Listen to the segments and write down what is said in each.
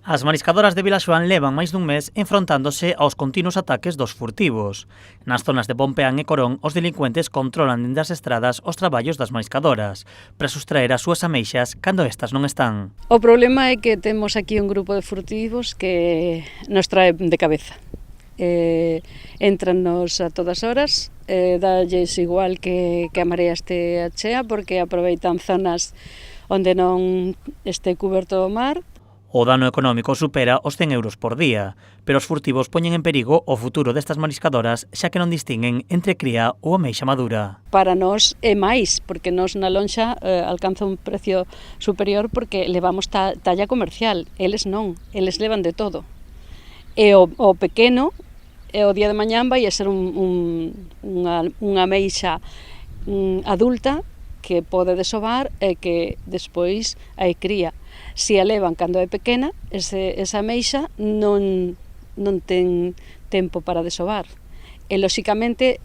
As mariscadoras de Vilaxoán levan máis dun mes enfrontándose aos continuos ataques dos furtivos. Nas zonas de Pompeán e Corón, os delincuentes controlan dende as estradas os traballos das mariscadoras para sustraer as súas ameixas cando estas non están. O problema é que temos aquí un grupo de furtivos que nos trae de cabeza. Entrannos a todas horas, dalles igual que a marea este chea, porque aproveitan zonas onde non este cuberto o mar. O dano económico supera os 100 euros por día, pero os furtivos poñen en perigo o futuro destas mariscadoras xa que non distinguen entre cría ou ameixa madura. Para nós é máis, porque nós na lonxa alcanza un precio superior porque levamos talla comercial, eles non, eles levan de todo. E o pequeno, o día de mañán vai a ser unha ameixa adulta que pode desovar e que despois hai cría. Se a levan cando é pequena, esa ameixa non ten tempo para desovar. E, lóxicamente,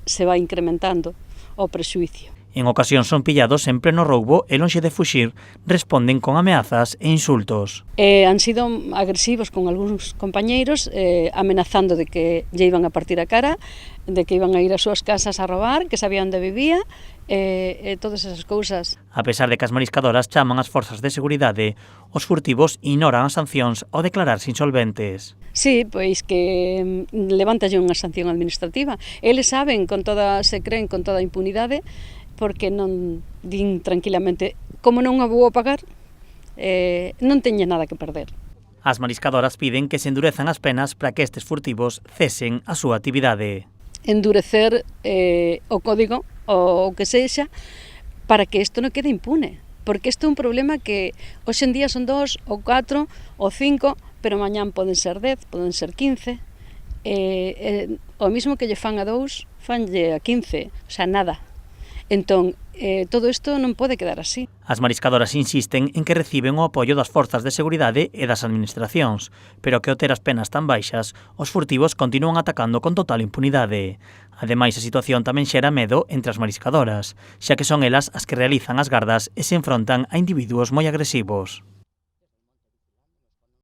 se vai incrementando o prexuicio. En ocasións son pillados en pleno roubo e lonxe de fuxir, responden con ameazas e insultos. Han sido agresivos con algúns compañeiros, amenazando de que lle iban a partir a cara, de que iban a ir ás súas casas a robar, que sabían onde vivía, e todas esas cousas. A pesar de que as mariscadoras chaman as forzas de seguridade, os furtivos ignoran as sancións ao declararse insolventes. Sí, pois que levantalle unha sanción administrativa. Eles saben, se creen con toda a impunidade, porque non din tranquilamente, como non a vou a pagar, non teñen nada que perder. As mariscadoras piden que se endurezan as penas para que estes furtivos cesen a súa actividade. Endurecer o código, o que sexa, para que isto non quede impune. Porque isto é un problema que hoxe en día son 2, ou 4, ou 5, pero mañán poden ser 10, poden ser 15. O mismo que lle fan a 2, fanlle a 15, o sea, nada. Entón, todo isto non pode quedar así. As mariscadoras insisten en que reciben o apoio das forzas de seguridade e das administracións, pero que ao ter as penas tan baixas, os furtivos continúan atacando con total impunidade. Ademais, a situación tamén xera medo entre as mariscadoras, xa que son elas as que realizan as gardas e se enfrontan a individuos moi agresivos.